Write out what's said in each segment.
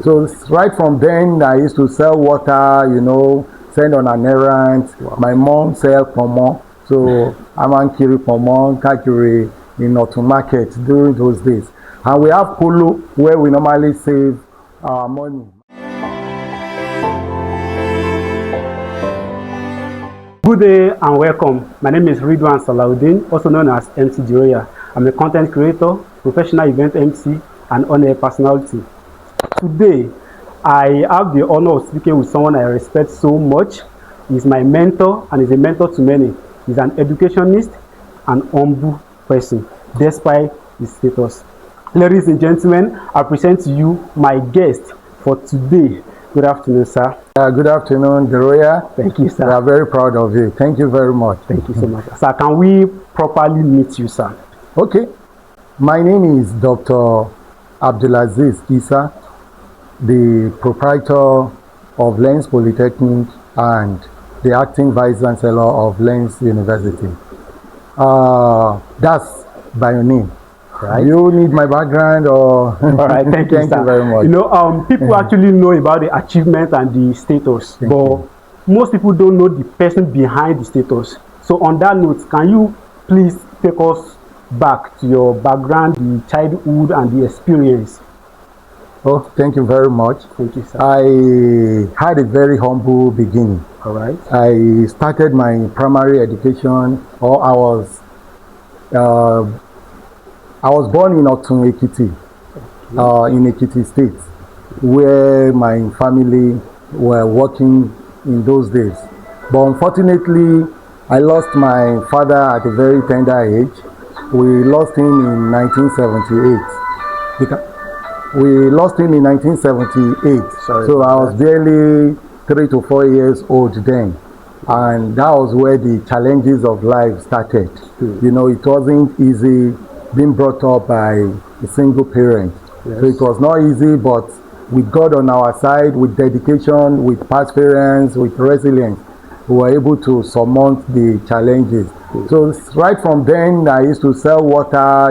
So right from then, I used to sell water, send on an errand. Wow. My mom sell Ponmo. So I'm on Kiri Ponmo, Kakiri in Norton Market during those days. And we have Polo where we normally save our money. Good day and welcome. My name is Ridwan Salahuddin, also known as MC Diroya. I'm a content creator, professional event MC, and on-air personality. Today, I have the honor of speaking with someone I respect so much. He's my mentor and is a mentor to many. He's an educationist and humble person, despite his status. Ladies and gentlemen, I present to you my guest for today. Good afternoon, sir. Good afternoon, Diroya. Thank you, sir. We are very proud of you. Thank you very much. Thank you so much. Sir, can we properly meet you, sir? Okay. My name is Dr. Abd Azeez Yisa, the proprietor of Lens Polytechnic and the acting vice chancellor of Lens University. That's by your name. Right. You need my background or? All right, thank you, Thank sir. you very much. People actually know about the achievement and the status, but most people don't know the person behind the status. So on that note, can you please take us back to your background, the childhood and the experience? Oh, thank you very much. Thank you, sir. I had a very humble beginning. All right. I started my primary education, or I was born in Otun Ekiti, in Ekiti State, where my family were working in those days. But unfortunately, I lost my father at a very tender age. We lost him in 1978. We lost him in 1978. So I was barely 3 to 4 years old then. And that was where the challenges of life started. It wasn't easy being brought up by a single parent. Yes. So it was not easy, but with God on our side, with dedication, with perseverance, with resilience, we were able to surmount the challenges. So right from then, I used to sell water,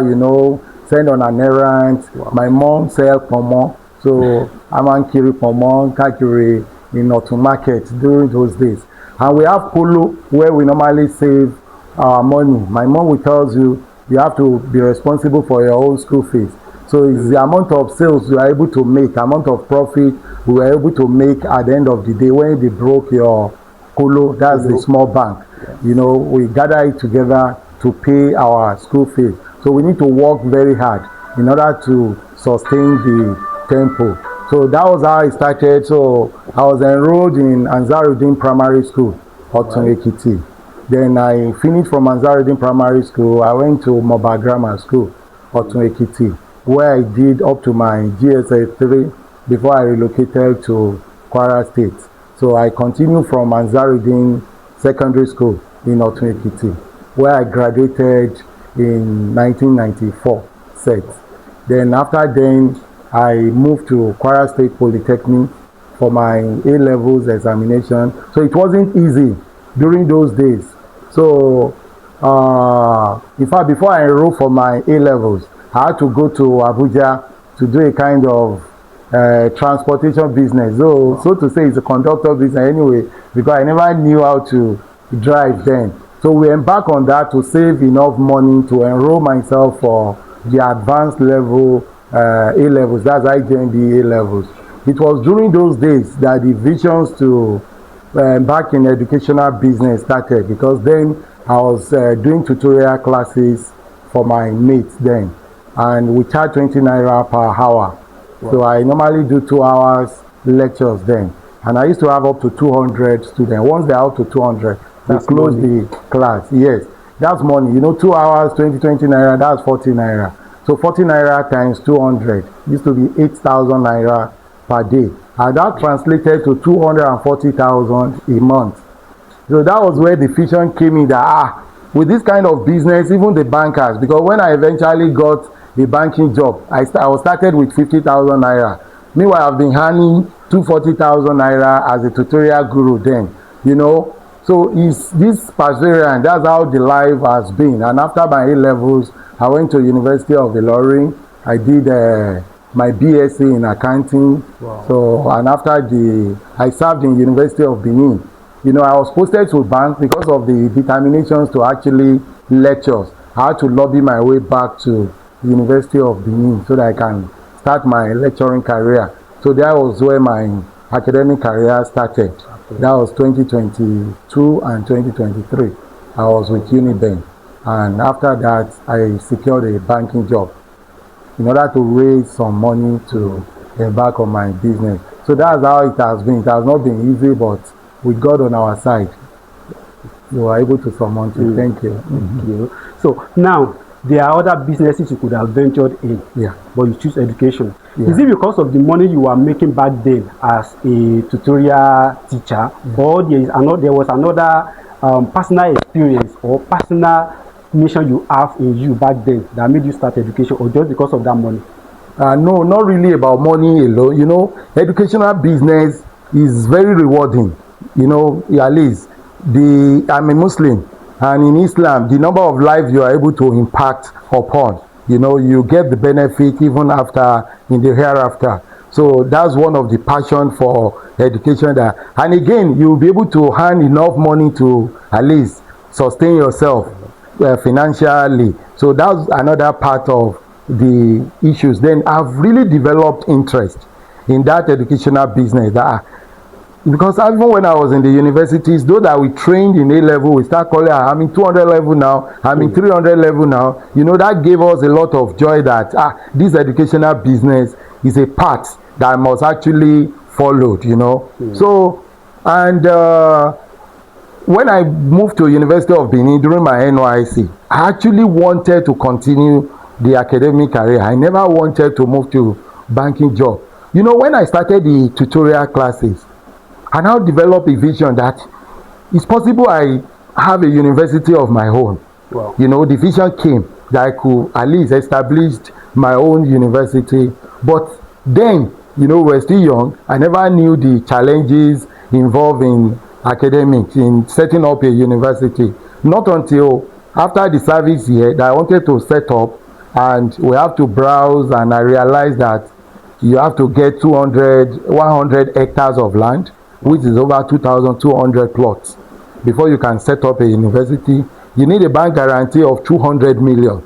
send on an errand. Wow. My mom sell Ponmo. So I'm on Kiri Ponmo, Kakiri in Norton Market during those days. And we have Polo where we normally save our money. My mom will tell you, you have to be responsible for your own school fees. So it's the amount of sales you are able to make, amount of profit we were able to make at the end of the day when they broke your Polo, that's the small bank. Yes. We gather it together to pay our school fees. So we need to work very hard in order to sustain the tempo. So that was how I started. So I was enrolled in Ansaruddin Primary School, Otun Ekiti. Then I finished from Ansaruddin Primary School. I went to Moba Grammar School, Otun Ekiti, where I did up to my GSA 3 before I relocated to Kwara State. So I continued from Ansaruddin Secondary School in Otun Ekiti, where I graduated in 1994 set. Then after then, I moved to Kwara State Polytechnic for my A-levels examination. So it wasn't easy during those days. So in fact, before I enrolled for my A-levels, I had to go to Abuja to do a kind of transportation business. So to say, it's a conductor business anyway, because I never knew how to drive then. So we embarked on that to save enough money to enroll myself for the advanced level A-levels. That's I joined the A-levels. It was during those days that the visions to embark in educational business started, because then I was doing tutorial classes for my mates then, and we charge 20 naira per hour. Wow. So I normally do 2 hours lectures then, and I used to have up to 200 students. Once they're up to 200, we close the class. Yes, that's money. 2 hours, 20 naira, that's 40 naira. So 40 naira times 200 used to be 8,000 naira per day. And that translated to 240,000 a month. So that was where the vision came in that, with this kind of business, even the bankers, because when I eventually got a banking job, I was started with 50,000 naira. Meanwhile, I've been earning 240,000 naira as a tutorial guru then, So it's this perseverance, that's how the life has been. And after my A-levels, I went to University of Ilorin. I did my BSc in accounting. Wow. So, and after I served in University of Benin. You know, I was posted to bank because of the determinations to actually lectures. I had to lobby my way back to University of Benin so that I can start my lecturing career. So that was where my academic career started. Okay. That was 2022 and 2023. I was with Unibank, and after that I secured a banking job in order to raise some money to embark on my business. So that's how it has been. It has not been easy, but with God on our side, we were able to surmount it. Thank you. Thank you. So now, there are other businesses you could have ventured in, but you choose education. Is it because of the money you were making back then as a tutorial teacher, or there was another personal experience or personal mission you have in you back then that made you start education, or just because of that money? No, not really about money alone. You know, educational business is very rewarding. You know, at least I'm a Muslim, and in Islam, the number of lives you are able to impact upon, you know, you get the benefit even after, in the hereafter. So that's one of the passion for education there. And again, you'll be able to earn enough money to at least sustain yourself financially. So that's another part of the issues. Then I've really developed interest in that educational business. Because even when I was in the universities, though that we trained in A level, we start calling, I'm in 200 level now, I'm in 300 level now. You know, that gave us a lot of joy that this educational business is a path that must actually followed, you know. So, and when I moved to University of Benin during my NYC, I actually wanted to continue the academic career. I never wanted to move to banking job. You know, when I started the tutorial classes, I now developed a vision that it's possible I have a university of my own. Wow. You know, the vision came that I could at least establish my own university. But then, you know, we're still young. I never knew the challenges involved in academics, in setting up a university. Not until after the service year that I wanted to set up, and we have to browse, and I realized that you have to get 100 hectares of land, which is over 2,200 plots, before you can set up a university. You need a bank guarantee of 200 million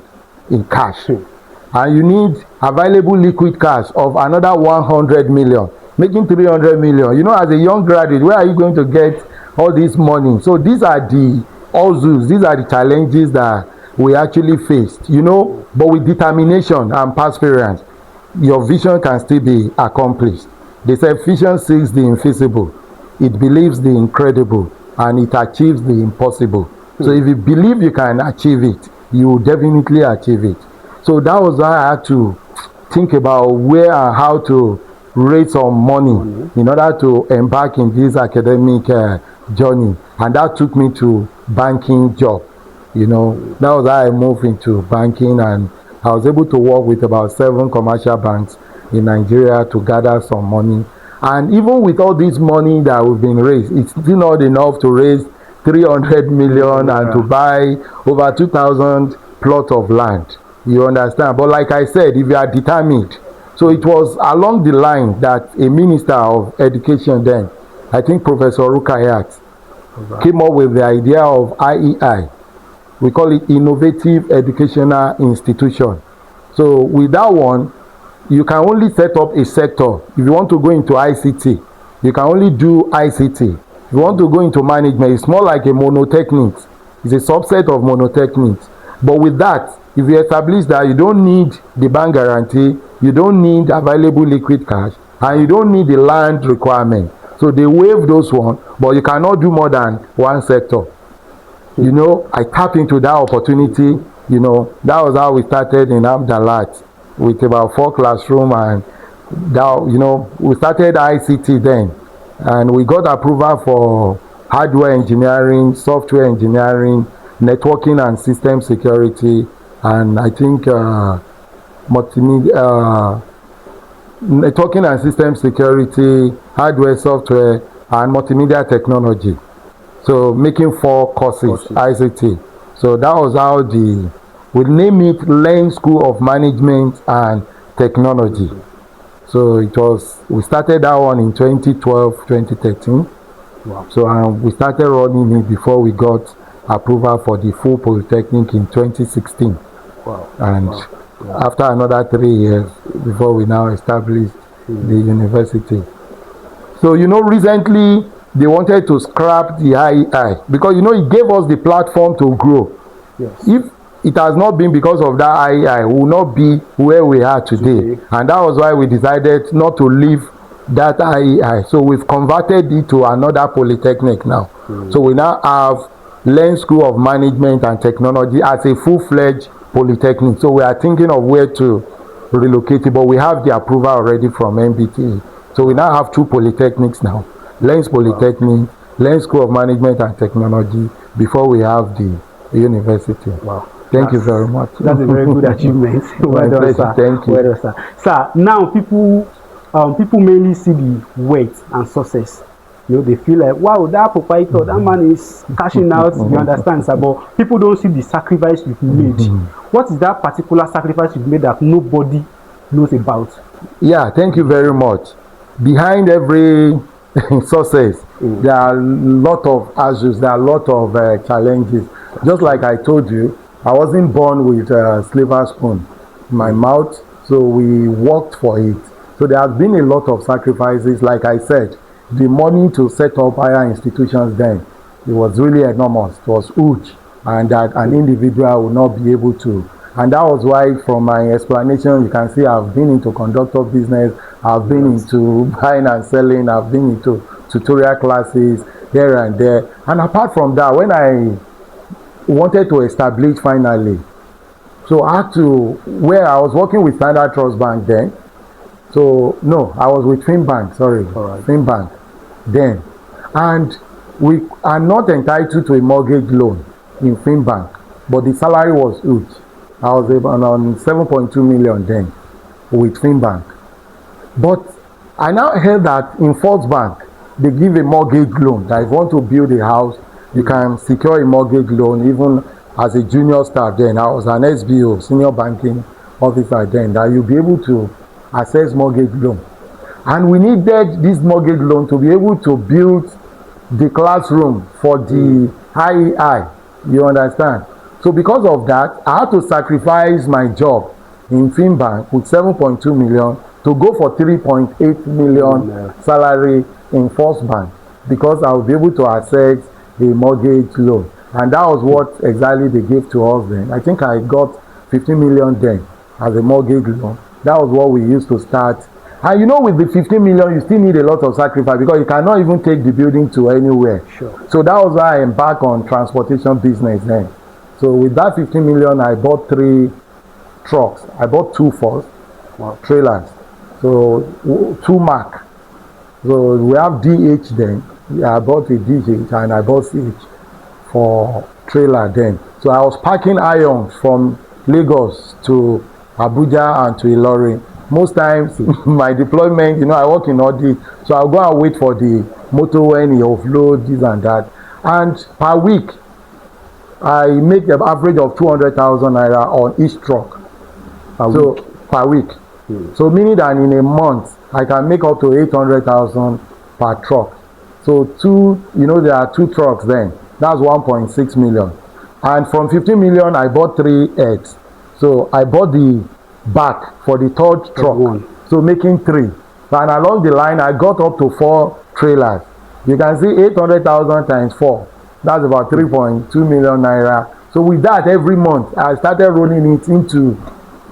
in cash, and you need available liquid cash of another 100 million, making 300 million. You know, as a young graduate, where are you going to get all this money? So these are the these are the challenges that we actually faced, you know. But with determination and perseverance, your vision can still be accomplished. They say vision seeks the invisible, it believes the incredible, and it achieves the impossible. So if you believe you can achieve it, you will definitely achieve it. So that was why I had to think about where and how to raise some money in order to embark in this academic journey. And that took me to banking job. You know, that was how I moved into banking, and I was able to work with about 7 commercial banks in Nigeria to gather some money. And even with all this money that we've been raised, it's still not enough to raise 300 million and to buy over 2,000 plots of land. You understand? But like I said, if you are determined, so it was along the line that a minister of education then, I think Professor Rukayat, came up with the idea of IEI. We call it Innovative Educational Institution. So with that one, you can only set up a sector. If you want to go into ICT, you can only do ICT. If you want to go into management, it's more like a monotechnics. It's a subset of monotechnics. But with that, if you establish that you don't need the bank guarantee, you don't need available liquid cash, and you don't need the land requirement. So they waive those ones, but you cannot do more than one sector. You know, I tapped into that opportunity. You know, that was how we started in Abdalat with about 4 classrooms, and that, you know, we started ICT then, and we got approval for hardware engineering, software engineering, networking and system security, and I think multimedia, networking and system security, hardware, software, and multimedia technology. So making 4 courses, ICT. So that was how we name it Learn School of Management and Technology. So we started that one in 2012, 2013. Wow. So we started running it before we got approval for the full Polytechnic in 2016. Wow. And Wow. after another 3 years before we now established the university. So recently they wanted to scrap the IEI because it gave us the platform to grow. Yes. If it has not been because of that IEI, we will not be where we are today. And that was why we decided not to leave that IEI. So we've converted it to another Polytechnic now. So we now have Learn School of Management and Technology as a full-fledged Polytechnic. So we are thinking of where to relocate it, but we have the approval already from MBTA. So we now have 2 Polytechnics now. Lens Polytechnic, Lens School of Management and Technology, before we have the university. Wow. Thank you very much. That's a very good achievement. Well done, sir. Thank you. Well done, sir. Sir, now people mainly see the weight and success. They feel like, wow, that proprietor, that man is cashing out. You understand, sir? But people don't see the sacrifice you've made. What is that particular sacrifice you've made that nobody knows about? Yeah, thank you very much. Behind every success, there are a lot of issues, there are a lot of challenges. Just like I told you, I wasn't born with a silver spoon in my mouth, so we worked for it. So there has been a lot of sacrifices. Like I said, the money to set up higher institutions then, it was really enormous. It was huge, and that an individual would not be able to. And that was why, from my explanation, you can see I've been into conductor business, I've been into buying and selling, I've been into tutorial classes here and there. And apart from that, when I wanted to establish finally, so I had to, where I was working with Standard Trust Bank then, so no, I was with Finbank, sorry, Finbank then, and we are not entitled to a mortgage loan in Finbank, but the salary was huge. I was on 7.2 million then with Finbank. But I now heard that in First Bank, they give a mortgage loan. That if you want to build a house, you can secure a mortgage loan even as a junior staff then. I was an SBO, senior banking officer then, that you'll be able to access mortgage loan. And we needed this mortgage loan to be able to build the classroom for the IEI. You understand? So because of that, I had to sacrifice my job in Finbank with 7.2 million to go for 3.8 million salary in First Bank, because I will be able to access a mortgage loan. And that was what exactly they gave to us then. I think I got 15 million then as a mortgage loan. That was what we used to start. And with the 15 million, you still need a lot of sacrifice because you cannot even take the building to anywhere. Sure. So that was why I embarked on transportation business then. So with that 15 million, I bought 3 trucks. I bought 2 first, trailers. So 2 Mack. So we have DH then. I bought a DH and I bought CH for trailer then. So I was packing iron from Lagos to Abuja and to Ilorin. Most times my deployment, I work in audit, so I'll go and wait for the motor when he offload this and that. And per week, I make an average of 200,000 naira on each truck. Per week. So meaning that in a month, I can make up to 800,000 per truck. So there are 2 trucks then. That's 1.6 million. And from 15 million, I bought 3 eggs. So I bought the back for the 3rd truck. So making 3. And along the line, I got up to 4 trailers. You can see 800,000 times 4. That's about 3.2 million naira. So with that, every month, I started rolling it into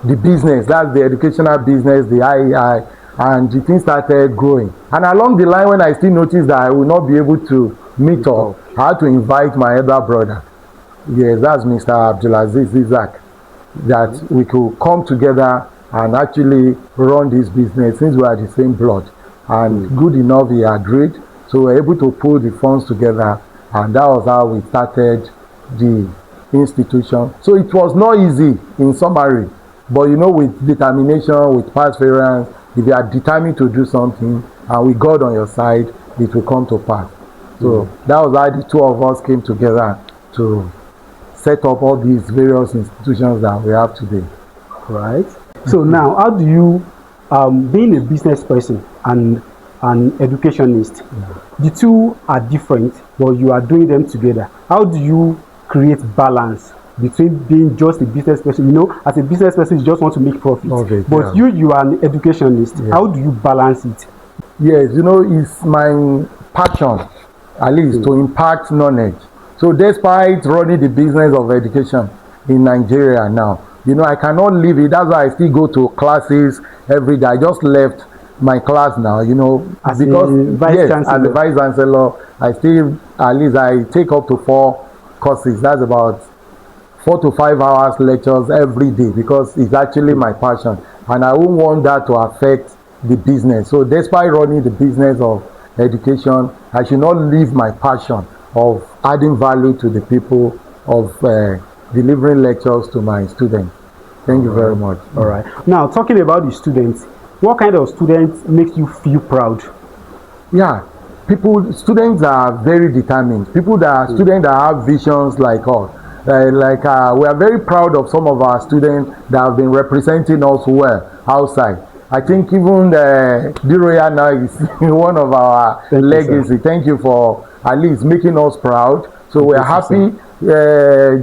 the business. That's the educational business, the IEI, and the thing started growing. And along the line, when I still noticed that I would not be able to meet up, I had to invite my elder brother. Yes, that's Mr. Abd Azeez, that we could come together and actually run this business since we are the same blood. And good enough, he agreed. So we were able to pull the funds together, and that was how we started the institution. So it was not easy in summary, but with determination, with perseverance, if you are determined to do something and with God on your side, it will come to pass. So that was how the 2 of us came together to set up all these various institutions that we have today. Right. So now, how do you being a business person and an educationist, the two are different, but you are doing them together. How do you create balance between being just a business person? You know, as a business person, you just want to make profit. Okay, but you are an educationist. Yeah. How do you balance it? Yes, you know, it's my passion, at least, to impart knowledge. So despite running the business of education in Nigeria now, you know, I cannot leave it. That's why I still go to classes every day. I just left my class now, you know, As because a vice chancellor. as a vice chancellor, I still, at least I take up to 4 courses. That's about 4 to 5 hours lectures every day, because it's actually my passion, and I won't want that to affect the business. So despite running the business of education, I should not leave my passion of adding value to the people, of delivering lectures to my students. Thank you very much. All right. Now, talking about the students, what kind of students make you feel proud? Yeah, students are very determined. Students that have visions like us. We are very proud of some of our students that have been representing us well outside. I think even Diroya now is one of our legacy. Thank you for at least making us proud. So we are happy.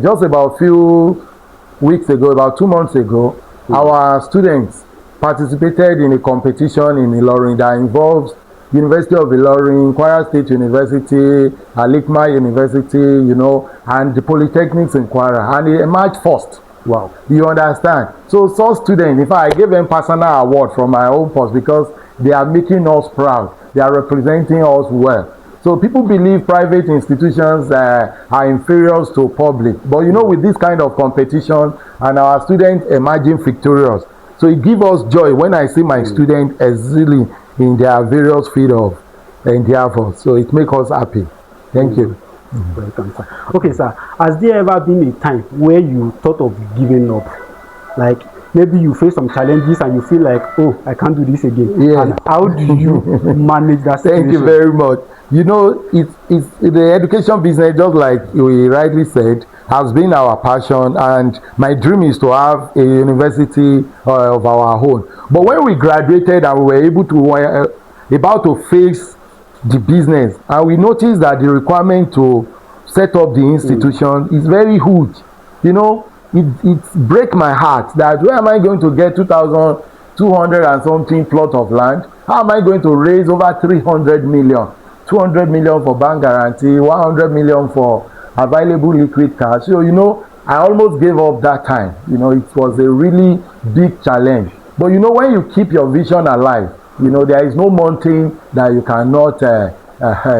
Just about few weeks ago, about 2 months ago, our students participated in a competition in Ilorin that involves University of Ilorin, Kwara State University, Alikma University, you know, and the Polytechnics in Kwara, and they emerged first. Wow. You understand? So students, in fact, I gave them personal award from my own post, because they are making us proud. They are representing us well. So people believe private institutions are inferior to public. But you know, with this kind of competition and our students emerging victorious, so it gives us joy when I see my students excelling in their various field of endeavors. So it makes us happy. Thank you. Welcome, sir. Okay, sir. Has there ever been a time where you thought of giving up? Like maybe you face some challenges and you feel like, oh, I can't do this again. Yeah. And how do you manage that situation? Thank you very much. You know, it's the education business, just like we rightly said, has been our passion, and my dream is to have a university of our own. But when we graduated and we were able to about to face the business, and we noticed that the requirement to set up the institution is very huge. You know, it breaks my heart that where am I going to get 2,200 and something plot of land? How am I going to raise over 300 million? 200 million for bank guarantee, 100 million for available liquid cash. So, you know, I almost gave up that time. You know, it was a really big challenge. But, you know, when you keep your vision alive, you know, there is no mountain that you cannot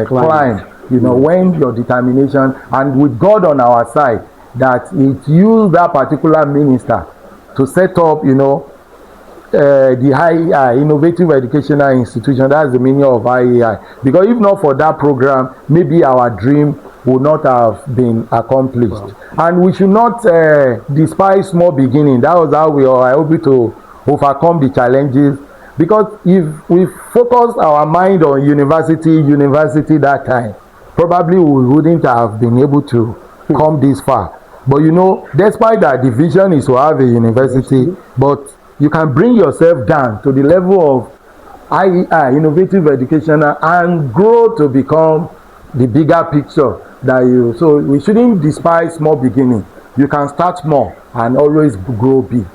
climb. You know, when your determination, and with God on our side, that it used that particular minister to set up, you know, the high innovative educational institution. That's the meaning of IEI. Because if not for that program, maybe our dream would not have been accomplished. Wow. And we should not despise small beginning. That was how we are able to overcome the challenges. Because if we focus our mind on university that time, probably we wouldn't have been able to come this far. But you know, despite that, the vision is to have a university, but you can bring yourself down to the level of IEI, innovative education, and grow to become the bigger picture that you. So we shouldn't despise small beginning. You can start small and always grow big.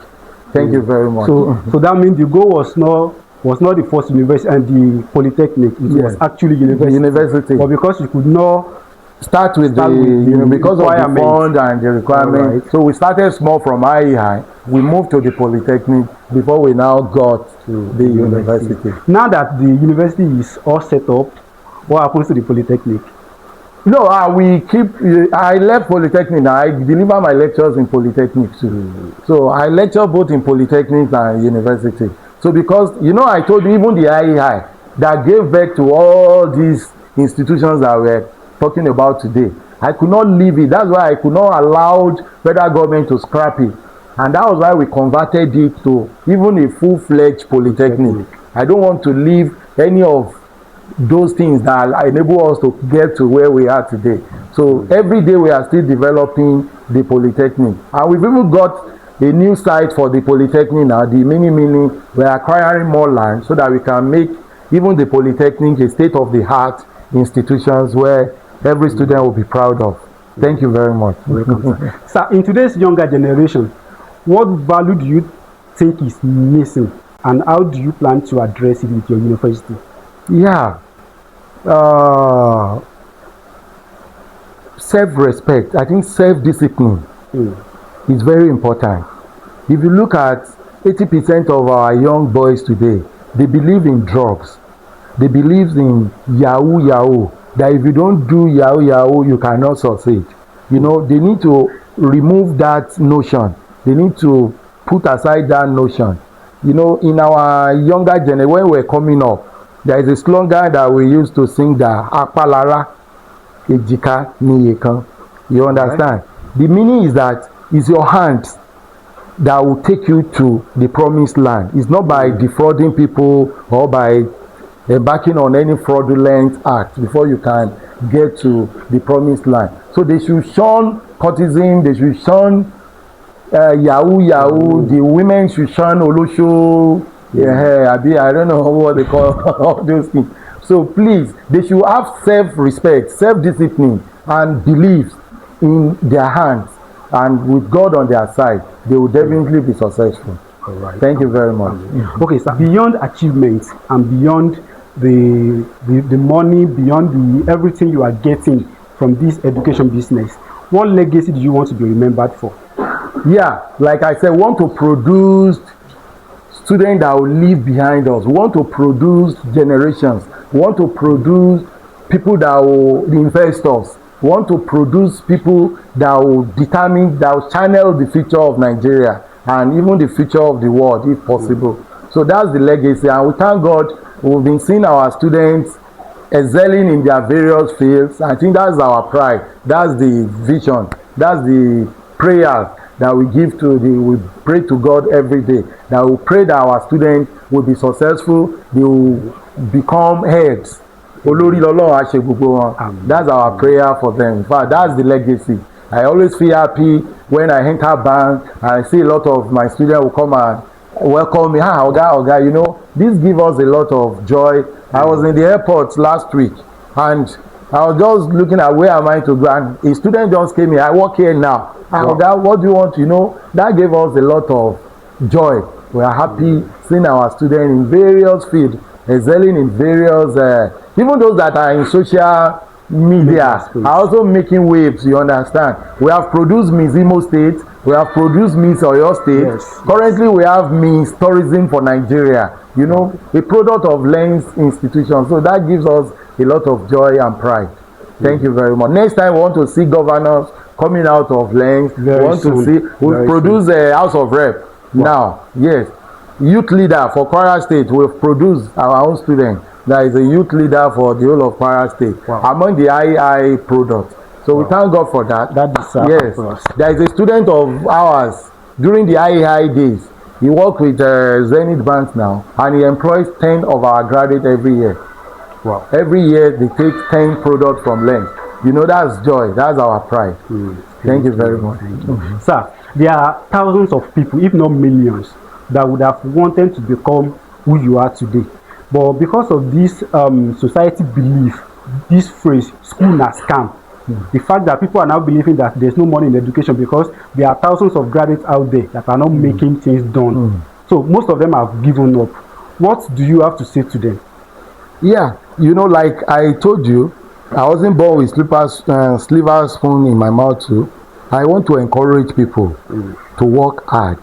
Thank you very much. So that means the goal was not the first university and the Polytechnic. It was actually university. But because you could not start with because of the fund and the requirement. Right. So we started small from IEI. We moved to the Polytechnic before we now got to the university. Now that the university is all set up, what happens to the Polytechnic? No, I left Polytechnic now. I deliver my lectures in Polytechnic too. So I lecture both in Polytechnic and university. So because, you know, I told you even the IEI that gave birth to all these institutions that we're talking about today, I could not leave it. That's why I could not allow federal government to scrap it. And that was why we converted it to even a full-fledged Polytechnic. I don't want to leave any of those things that enable us to get to where we are today. So every day we are still developing the Polytechnic. And we've even got a new site for the Polytechnic now, the mini. We are acquiring more land so that we can make even the Polytechnic a state-of-the-art institutions where every student will be proud of. Thank you very much. Welcome, sir, in today's younger generation, what value do you think is missing, and how do you plan to address it with your university? Yeah. Self-respect. I think self-discipline is very important. If you look at 80% of our young boys today, they believe in drugs. They believe in yahoo, that if you don't do yahoo, you cannot succeed. You know, they need to remove that notion. They need to put aside that notion. You know, in our younger generation, when we're coming up, there is a slogan that we used to sing, that Apalara Ejika Niyekan. You understand? Right. The meaning is that it's your hands that will take you to the promised land. It's not by defrauding people or by embarking on any fraudulent act before you can get to the promised land. So they should shun courtesan, they should shun yahoo. The women should shun olosho. I don't know what they call all those things. So please, they should have self-respect, self-discipline, and belief in their hands, and with God on their side, they will definitely be successful. All right. Thank you very much. Okay, so beyond achievements and beyond the money, beyond everything you are getting from this education business, what legacy do you want to be remembered for? Yeah, like I said, we want to produce students that will leave behind us. We want to produce generations. We want to produce people that will, the investors. We want to produce people that will determine, that will channel the future of Nigeria and even the future of the world, if possible. So that's the legacy, and we thank God we've been seeing our students excelling in their various fields. I think that's our pride. That's the vision. That's the prayer that we give to we pray to God every day. That we pray that our students will be successful. They will become heads. That's our prayer for them. In fact, that's the legacy. I always feel happy when I enter bank and I see a lot of my students will come and welcome me. Oga, you know, this gives us a lot of joy. I was in the airport last week and I was just looking at where am I to go, and a student just came here. I work here now. Oga, what do you want? You know, that gave us a lot of joy. We are happy seeing our students in various fields, excelling in various, even those that are in social media are also making waves. You understand? We have produced Miss Imo State, we have produced Miss Oyo State. Yes. Currently, we have Miss Tourism for Nigeria. You know, a product of Lens institution. So that gives us a lot of joy and pride. Thank you very much. Next time, we want to see governors coming out of Lens. We want to see. We've produced a House of Rep. Now, yes, youth leader for Kwara State. We've produced our own student. There is a youth leader for the whole of Kwara State among the II products. So we thank God for that. That is yes. There is a student of ours during the II days. He works with Zenith Bank now, and he employs 10 of our graduates every year. Wow. Every year they take 10 products from Lens. You know, that's joy. That's our pride. Thank you very much. Sir, there are thousands of people, if not millions, that would have wanted to become who you are today. But because of this society belief, this phrase, school na scam, the fact that people are now believing that there's no money in education because there are thousands of graduates out there that are not making things done. So most of them have given up. What do you have to say to them? Yeah, you know, like I told you, I wasn't born with silver spoon in my mouth too. I want to encourage people to work hard,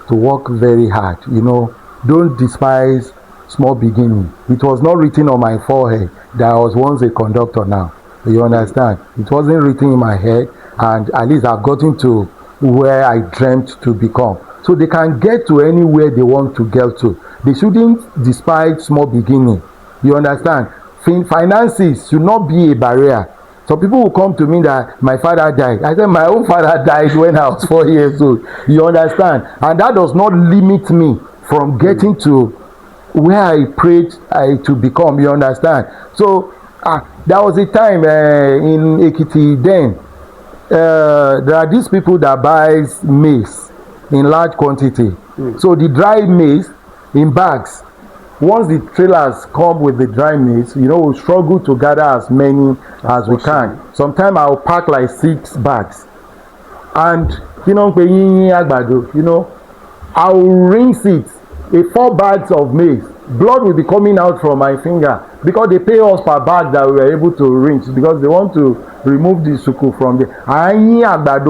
to work very hard. You know, don't despise small beginning. It was not written on my forehead that I was once a conductor now. You understand? It wasn't written in my head, and at least I've gotten to where I dreamt to become. So they can get to anywhere they want to get to. They shouldn't despise small beginning. You understand? Finances should not be a barrier. So people will come to me that my father died. I said my own father died when I was 4 years old. You understand? And that does not limit me from getting to where I prayed to become. You understand? So there was a time in Ekiti then. There are these people that buys maize in large quantity. So the dry maize in bags. Once the trailers come with the dry maize, you know, we struggle to gather as many as we can. Sometimes I'll pack like 6 bags. And, you know, I'll rinse it. 4 bags of maize. Blood will be coming out from my finger because they pay us per bag that we were able to rinse because they want to remove the suku from the. I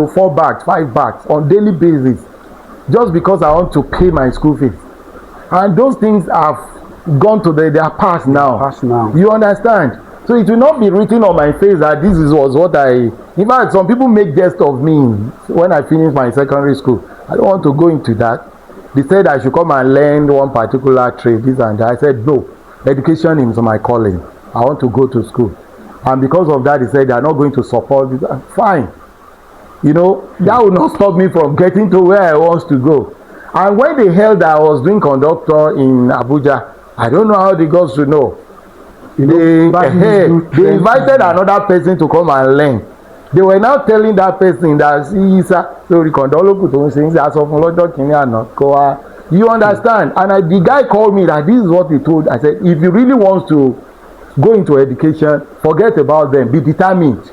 4 bags, 5 bags on daily basis just because I want to pay my school fees. And those things have gone to they are past now. You understand? So it will not be written on my face that this was what I. In fact, some people make jest of me when I finish my secondary school. I don't want to go into that. They said I should come and learn one particular trade, this and that. I said no. Education is my calling. I want to go to school. And because of that, they said they are not going to support this. Fine. You know, that will not stop me from getting to where I want to go. And when they held that I was doing conductor in Abuja, I don't know how they got to know. They invited another person to come and learn. They were now telling that person that Yisa, you understand? And the guy called me that this is what he told. I said, if you really want to go into education, forget about them. Be determined.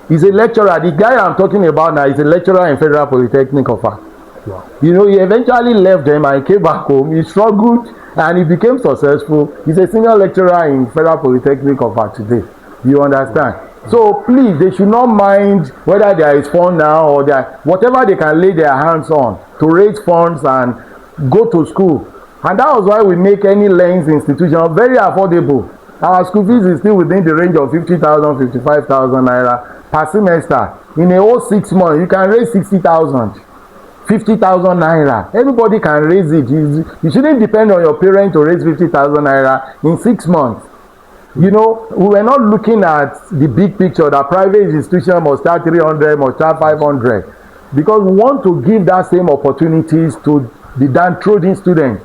He's a lecturer. The guy I'm talking about now is a lecturer in Federal Polytechnic of Kwara. Wow. You know, he eventually left them and came back home. He struggled and he became successful. He's a senior lecturer in Federal Polytechnic of Kwara today. You understand? So please, they should not mind whether there is fund now or whatever they can lay their hands on to raise funds and go to school. And that was why we make any learning institution very affordable. Our school fees is still within the range of 50,000, 55,000 naira per semester. In a whole 6 months, you can raise 60,000, 50,000 naira. Everybody can raise it. You shouldn't depend on your parents to raise 50,000 naira in 6 months. You know, we were not looking at the big picture that private institution must start 300, must start 500, because we want to give that same opportunities to the downtrodden students.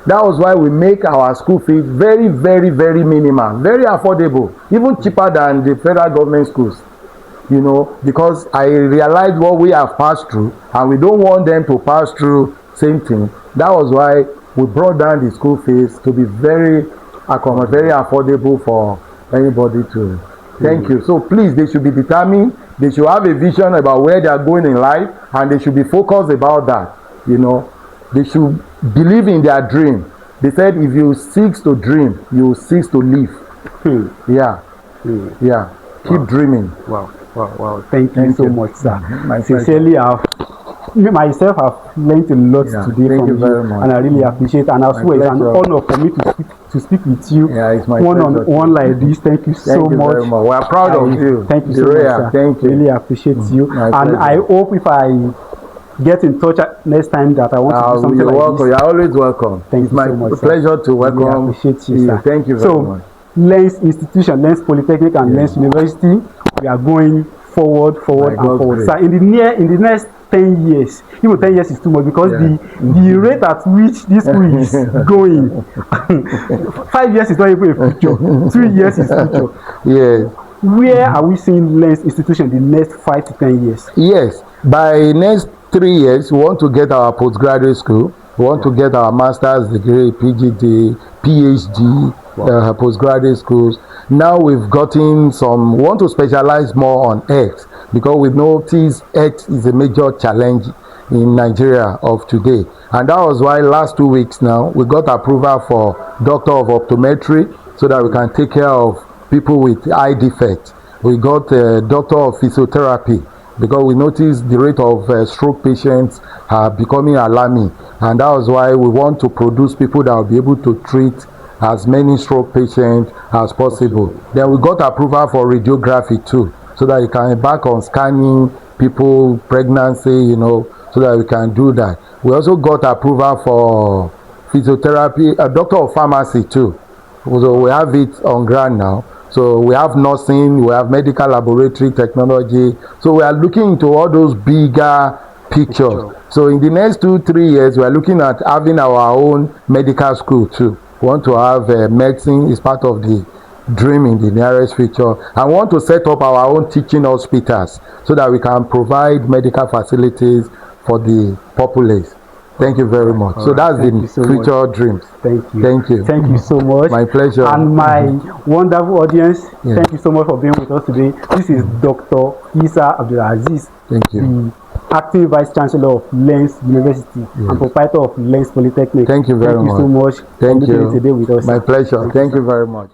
That was why we make our school fees very, very, very minimal, very affordable, even cheaper than the federal government schools. You know, because I realized what we have passed through and we don't want them to pass through same thing. That was why we brought down the school fees to be very affordable for anybody to. Thank you. So please, they should be determined. They should have a vision about where they are going in life, and they should be focused about that. You know, they should believe in their dream. They said, if you seek to dream, you will cease to live. Yeah. Keep dreaming. Wow. Thank you so much, sir. Sincerely, myself have learned a lot today from you, and I really appreciate it. And I swear it's an honor for me to speak with you it's my one like this. Thank you so much. Very much. We are proud of you. Thank you so much, sir. Thank you. Really appreciate you. And I hope if I get in touch next time that I want to do something like this. You're always welcome. Thank you so much. It's my pleasure to welcome. Really appreciate you, sir. Thank you very much. Lens Institution, Lens Polytechnic and Lens University, we are going forward and forward. So in the next 10 years, even 10 years is too much, because the rate at which this school is going, 5 years is not even a future, 3 years is future. Yes. Where are we seeing Lens Institution the next 5 to 10 years? Yes, by next 3 years, we want to get our postgraduate school. We want to get our master's degree, PhD, postgraduate schools. Now we've gotten some, we want to specialize more on X, because we notice X is a major challenge in Nigeria of today. And that was why last 2 weeks now, we got approval for doctor of optometry so that we can take care of people with eye defects. We got a doctor of physiotherapy, because we noticed the rate of stroke patients are becoming alarming. And that was why we want to produce people that will be able to treat as many stroke patients as possible. Then we got approval for radiography too, so that you can embark on scanning people, pregnancy, you know, so that we can do that. We also got approval for physiotherapy, a doctor of pharmacy too. So we have it on ground now. So we have nursing, we have medical laboratory technology. So we are looking into all those bigger pictures. So in the next 2-3 years, we are looking at having our own medical school too. We want to have medicine is part of the dream in the nearest future. And want to set up our own teaching hospitals so that we can provide medical facilities for the populace. Thank you very much. All So right. that's Thank the you so future dreams. Thank you. Thank you. Thank you so much. My pleasure. And my wonderful audience, Yeah. thank you so much for being with us today. This is Dr. Yisa Abd Azeez, Thank you. the acting Vice Chancellor of Lens University and proprietor of Lens Polytechnic. Thank you very much. Thank you so much Thank for being you. today with us. My pleasure. Thank you very much.